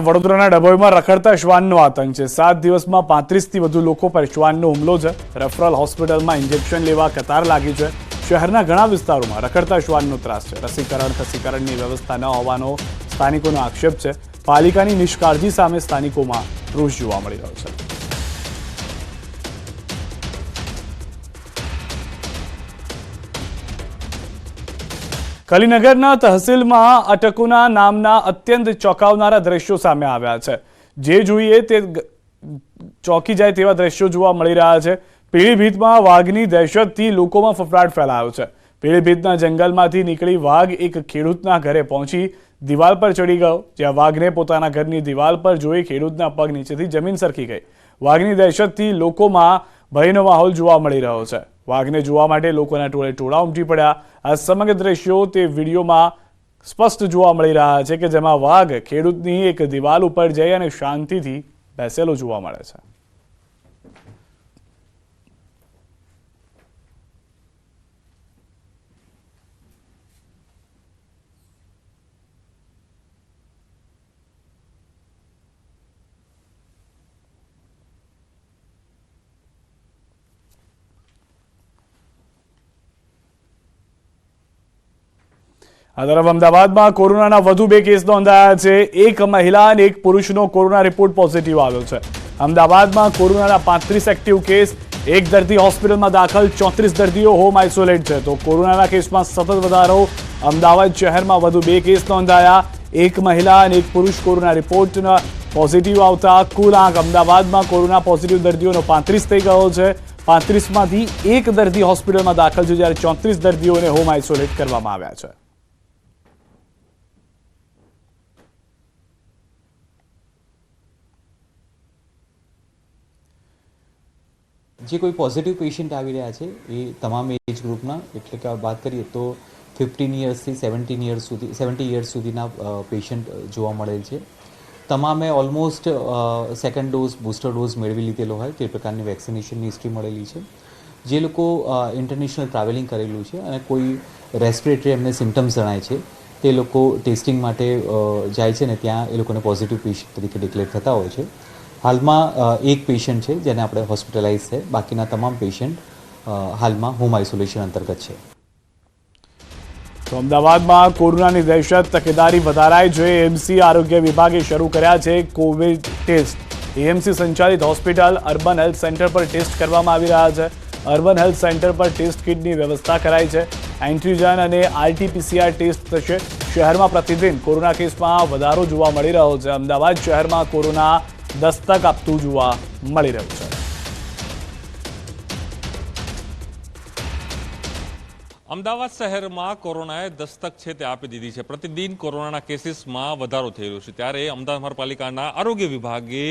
વડોદરાના ડભોઈમાં રખડતા શ્વાનનો આતંક છે। 7 દિવસમાં 35થી વધુ લોકો પર શ્વાનનો હુમલો છે। રેફરલ હોસ્પિટલમાં ઇન્જેક્શન લેવા કતાર લાગી છે। શહેરના ઘણા વિસ્તારોમાં રખડતા શ્વાનનો ત્રાસ છે। રસીકરણ ખસીકરણની વ્યવસ્થા ન હોવાનો સ્થાનિકોનો આક્ષેપ છે। પાલિકાની નિષ્કાળજી સામે સ્થાનિકોમાં રોષ જોવા મળી રહ્યો છે। કલીનગરના તહસીલમાં અટકુના નામના અત્યંત ચોંકાવનારા દ્રશ્યો સામે આવ્યા છે। જે જોઈએ તે ચોંકી જાય તેવા દ્રશ્યો જોવા મળી રહ્યા છે। પીળીભીતમાં વાઘની દહેશતથી લોકોમાં ફફડાટ ફેલાયો છે। પીળીભીતના જંગલમાંથી નીકળી વાઘ એક ખેડૂતના ઘરે પહોંચી દિવાલ પર ચડી ગયો, જ્યાં વાઘને પોતાના ઘરની દિવાલ પર જોઈ ખેડૂતના પગ નીચેથી જમીન સરકી ગઈ। વાઘની દહેશતથી લોકોમાં ભયનો માહોલ જોવા મળી રહ્યો છે। વાઘને જોવા માટે લોકોના ટોળે ટોળા ઉમટી પડ્યા। આ સમગ્ર દ્રશ્યો તે વિડીયોમાં સ્પષ્ટ જોવા મળી રહ્યા છે કે જેમાં વાઘ ખેડૂતની એક દિવાલ ઉપર જઈ અને શાંતિથી બેસેલો જોવા મળે છે। આ તરફ અમદાવાદમાં કોરોનાના વધુ 2 કેસ નોંધાયા છે। એક મહિલા અને એક પુરુષનો કોરોના રિપોર્ટ પોઝિટિવ આવ્યો છે। અમદાવાદમાં કોરોનાના 35 એક્ટિવ કેસ, એક દર્દી હોસ્પિટલમાં દાખલ, 34 દર્દીઓ હોમ આઇસોલેટ છે। તો કોરોનાના કેસમાં સતત વધારો। અમદાવાદ શહેરમાં વધુ 2 કેસ નોંધાયા। એક મહિલા અને એક પુરુષ કોરોના રિપોર્ટના પોઝિટિવ આવતા કુલ આંક અમદાવાદમાં કોરોના પોઝિટિવ દર્દીઓનો 35 થઈ ગયો છે। 35માંથી એક દર્દી હોસ્પિટલમાં દાખલ છે, જ્યારે 34 દર્દીઓને હોમ આઇસોલેટ કરવામાં આવ્યા છે। જે કોઈ પોઝિટિવ પેશન્ટ આવી રહ્યા છે એ તમામ એજ ગ્રુપના, એટલે કે વાત કરીએ તો 15 યર્સથી 70 યર્સ સુધીના પેશન્ટ જોવા મળેલ છે। તમામે almost second dose, booster dose મેળવી લીધેલો હોય તે પ્રકારની વેક્સિનેશનની હિસ્ટ્રી મળેલી છે। જે લોકો ઇન્ટરનેશનલ ટ્રાવેલિંગ કરેલું છે અને કોઈ રેસ્પિરેટરી એમને સિમ્ટમ્સ જણાય છે તે લોકો ટેસ્ટિંગ માટે જાય છે ને ત્યાં એ લોકોને પોઝિટિવ પેશન્ટ તરીકે ડિક્લેર થતા હોય છે। હાલમાં એક પેશન્ટ છે જેને આપણે હોસ્પિટલાઇઝ છે, બાકીના તમામ પેશન્ટ હાલમાં હોમ આઇસોલેશન અંતર્ગત છે। તો અમદાવાદમાં કોરોનાની દહેશત, તકેદારી વધારાઈ છે। એએમસી આરોગ્ય વિભાગે શરૂ કર્યા છે કોવિડ ટેસ્ટ। એએમસી સંચાલિત હોસ્પિટલ અર્બન હેલ્થ સેન્ટર પર ટેસ્ટ કરવામાં આવી રહ્યા છે। અર્બન હેલ્થ સેન્ટર પર ટેસ્ટ કિટની વ્યવસ્થા કરાઈ છે। એન્ટીજન અને આરટીપીસીઆર ટેસ્ટ થશે। શહેરમાં પ્રતિદિન કોરોના કેસમાં વધારો જોવા મળી રહ્યો છે। અમદાવાદ શહેરમાં કોરોના દસ્તક આપતું જોવા મળી રહ્યું છે। અમદાવાદ શહેરમાં કોરોનાએ દસ્તક છે તે આપી દીધી છે। પ્રતિદિન કોરોનાના કેસીસમાં વધારો થઈ રહ્યો છે, ત્યારે અમદાવાદ મહાનગરપાલિકાના આરોગ્ય વિભાગે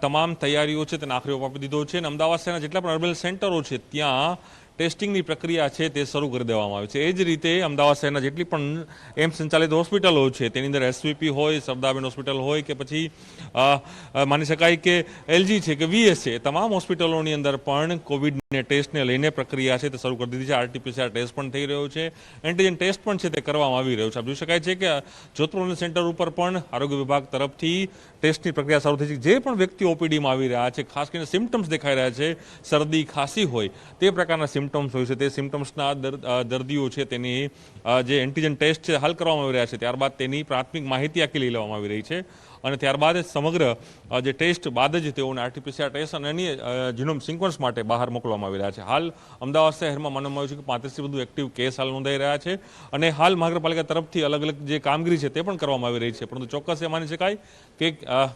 તમામ તૈયારીઓ છે તેને આખરી ઓપ આપી દીધો છે અને અમદાવાદ શહેરના જેટલા પણ અર્બન સેન્ટરો છે ત્યાં ટેસ્ટિંગની પ્રક્રિયા છે તે શરૂ કરી દેવામાં આવી છે। એ જ રીતે અમદાવાદ શહેરના જેટલી પણ એમ્સ સંચાલિત હોસ્પિટલો છે તેની અંદર એસવીપી હોય, સરદારબેન હોસ્પિટલ હોય કે પછી માની શકાય કે એલજી છે કે વીએસ છે, તમામ હોસ્પિટલોની અંદર પણ કોવિડને ટેસ્ટને લઈને પ્રક્રિયા છે તે શરૂ કરી દીધી છે। આરટીપીસીઆર ટેસ્ટ પણ થઈ રહ્યો છે, એન્ટીજન ટેસ્ટ પણ છે તે કરવામાં આવી રહ્યો છે। આપ જોઈ શકાય છે કે જોધપુર સેન્ટર ઉપર પણ આરોગ્ય વિભાગ તરફથી ટેસ્ટની પ્રક્રિયા શરૂ થઈ છે। જે પણ વ્યક્તિ ઓપીડીમાં આવી રહ્યા છે, ખાસ કરીને સિમ્ટમ્સ દેખાઈ રહ્યા છે, શરદી ખાંસી હોય તે પ્રકારના સિમ્ટમ્સ હોય છે, તે સિમ્ટમ્સના દર્દીઓ છે તેની જે એન્ટીજન ટેસ્ટ છે હાલ કરવામાં આવી રહ્યા છે, ત્યારબાદ તેની પ્રાથમિક માહિતી આખી લઈ લેવામાં આવી રહી છે અને ત્યારબાદ સમગ્ર જે ટેસ્ટ બાદ જ તેઓને આરટીપીસીઆર ટેસ્ટ અને અન્ય જીનોમ સિક્વન્સ માટે બહાર મોકલવામાં આવી રહ્યા છે। હાલ અમદાવાદ શહેરમાં માનવામાં આવ્યું છે કે 35થી વધુ એક્ટિવ કેસ હાલ નોંધાઈ રહ્યા છે અને હાલ મહાનગરપાલિકા તરફથી અલગ અલગ જે કામગીરી છે તે પણ કરવામાં આવી રહી છે। પરંતુ ચોક્કસ એ માની શકાય કે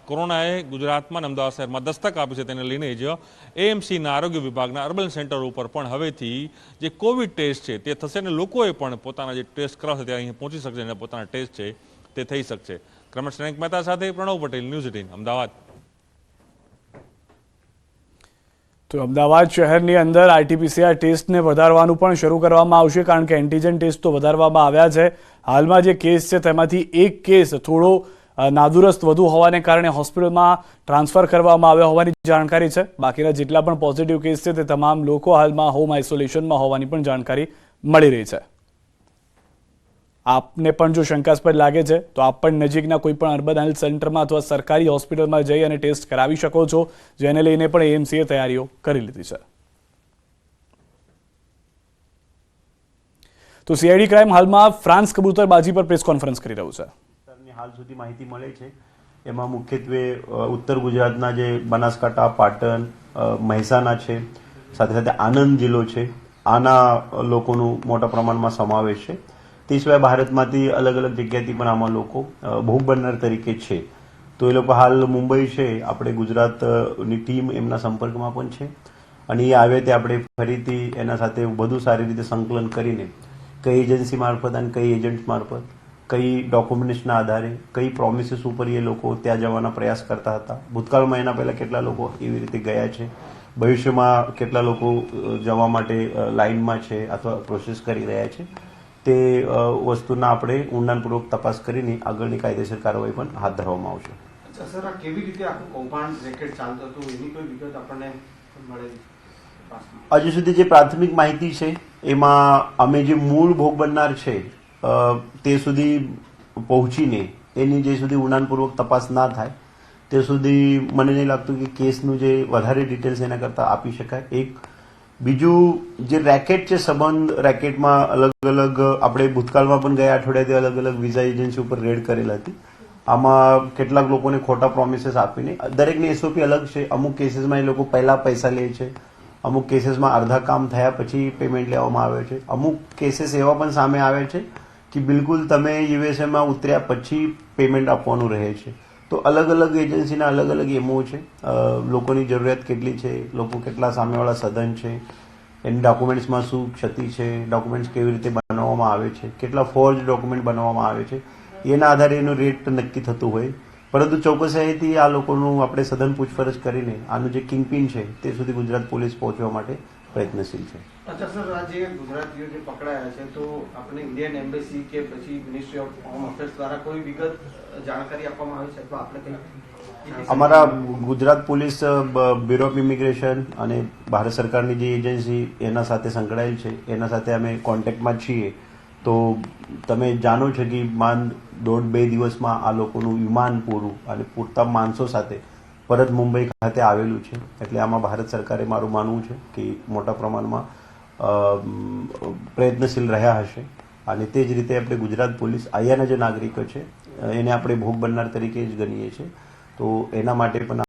કોરોનાએ ગુજરાતમાં અમદાવાદ શહેરમાં દસ્તક આપી છે, તેને લઈને જ એએમસીના આરોગ્ય વિભાગના અર્બન સેન્ટર ઉપર પણ હવેથી જે કોવિડ ટેસ્ટ છે તે થશે અને લોકોએ પણ પોતાના જે ટેસ્ટ કરાવશે તે અહીં પહોંચી શકશે અને પોતાના ટેસ્ટ છે તે થઈ શકશે। ક્રમશ મહેતા સાથે પ્રણવ પટેલ, ન્યૂઝ 18 અમદાવાદ। તો અમદાવાદ શહેરની અંદર આરટીપીસીઆર ટેસ્ટને વધારવાનું પણ શરૂ કરવામાં આવશે, કારણ કે એન્ટીજન ટેસ્ટ તો વધારવામાં આવ્યા છે। હાલમાં જે કેસ છે તેમાંથી એક કેસ થોડો નાદુરસ્ત વધુ હોવાને કારણે હોસ્પિટલમાં ટ્રાન્સફર કરવામાં આવ્યા હોવાની જાણકારી છે। બાકીના જેટલા પણ પોઝિટિવ કેસ છે તે તમામ લોકો હાલમાં હોમ આઇસોલેશનમાં હોવાની પણ જાણકારી મળી રહી છે। આપને પણ જો શંકાસ્પદ લાગે છે તો આપ પણ નજીકના કોઈ પણ અર્બન હેલ્થ સેન્ટરમાં અથવા સરકારી હોસ્પિટલમાં જઈ અને ટેસ્ટ કરાવી શકો છો, જેને લઈને પણ એએમસીએ તૈયારીઓ કરી લીધી છે. તો સીઆઈડી ક્રાઇમ હાલમાં ફ્રાન્સ કબૂતરબાજી પર પ્રેસ કોન્ફરન્સ કરી રહ્યું છે. હાલ સુધી માહિતી મળે છે એમાં મુખ્યત્વે ઉત્તર ગુજરાતના જે બનાસકાંઠા, પાટણ, મહેસાણા છે, સાથે સાથે આણંદ જિલ્લો છે, આના લોકોનું મોટા પ્રમાણમાં સમાવેશ છે. તે સિવાય ભારતમાંથી અલગ અલગ જગ્યાથી પણ આમાં લોકો ભોગ બનનાર તરીકે છે. તો એ લોકો હાલ મુંબઈ છે, આપણે ગુજરાતની ટીમ એમના સંપર્કમાં પણ છે અને એ આવે તે આપણે ફરીથી એના સાથે વધુ સારી રીતે સંકલન કરીને કઈ એજન્સી મારફત અને કઈ એજન્ટ મારફત, કઈ ડોક્યુમેન્ટ્સના આધારે, કઈ પ્રોમિસીસ ઉપર એ લોકો ત્યાં જવાના પ્રયાસ કરતા હતા, ભૂતકાળમાં એના પહેલાં કેટલા લોકો એવી રીતે ગયા છે, ભવિષ્યમાં કેટલા લોકો જવા માટે લાઇનમાં છે અથવા પ્રોસેસ કરી રહ્યા છે, તે વસ્તુના આપણે ઊંડાણપૂર્વક તપાસ કરીને આગળની કાયદેસર કાર્યવાહી પણ હાથ ધરવામાં આવશે. અચ્છા સર, આ કેવી રીતે આખું કૌભાંડ રેકેટ ચાલતું હતું એની કોઈ વિગત આપણને મળેલી? હજુ સુધી જે પ્રાથમિક માહિતી છે એમાં અમે જે મૂળ ભોગ બનનાર છે તે સુધી પહોંચીને એની જે સુધી ઊંડાણપૂર્વક તપાસ ના થાય તે સુધી મને નહીં લાગતું કે કેસનું જે વધારે ડિટેલ્સ એના કરતાં આપી શકાય. એક બીજું જે રેકેટ છે, સંબંધ રેકેટમાં અલગ અલગ આપણે ભૂતકાળમાં પણ ગયા અઠવાડિયાથી અલગ અલગ વિઝા એજન્સી ઉપર રેડ કરેલ હતી. આમાં કેટલાક લોકોને ખોટા પ્રોમિસીસ આપીને, દરેકની એસઓપી અલગ છે. અમુક કેસીસમાં એ લોકો પહેલા પૈસા લે છે, અમુક કેસીસમાં અડધા કામ થયા પછી પેમેન્ટ લેવામાં આવે છે. અમુક કેસીસ એવા પણ સામે આવે છે કે બિલકુલ તમે યુએસએમાં ઉતર્યા પછી પેમેન્ટ આપવાનું રહે છે. તો અલગ અલગ એજન્સીના અલગ અલગ એમઓ છે, લોકોની જરૂરિયાત કેટલી છે, લોકો કેટલા સામેવાળા સધન છે, એની ડોક્યુમેન્ટ્સમાં શું ક્ષતિ છે, ડોક્યુમેન્ટ્સ કેવી રીતે બનાવવામાં આવે છે, કેટલા ફોર્જ ડોક્યુમેન્ટ બનાવવામાં આવે છે, એના આધારે એનું રેટ નક્કી થતું હોય. પરંતુ ચોકસાઈથી આ લોકોનું આપણે સઘન પૂછપરછ કરીને આનું જે કિંગપિન છે તે સુધી ગુજરાત પોલીસ પહોંચવા માટે પ્રયત્નશીલ છે. અચ્છા સર, આ જે ગુજરાતીઓ જે પકડાયા છે તો આપણે ઇન્ડિયન એમ્બેસી કે પછી મિનિસ્ટ્રી ઓફ હોમ અફેર્સ દ્વારા કોઈ વિગત જાણકારી આપવામાં આવી છે અથવા આપણે કંઈ? અમારા Gujarat police bureau of immigration અને ભારત સરકારની જે એજન્સી એના સાથે સંકળાયેલ છે એના સાથે અમે કોન્ટેક્ટમાં છીએ. તો તમે જાણો છો કે 1.5-2 દિવસમાં આ લોકોનું વિમાન પૂરું અને પૂરતા માણસો સાથે પરત મુંબઈ ખાતે આવેલું છે. એટલે આમાં ભારત સરકારે મારું માનવું છે કે મોટા પ્રમાણમાં પ્રયત્નશીલ રહ્યા હશે અને તે જ રીતે આપણે ગુજરાત પોલીસ અહીંયાના જે નાગરિકો છે એને આપણે ભોગ બનનાર તરીકે જ ગણીએ છીએ. તો એના માટે પણ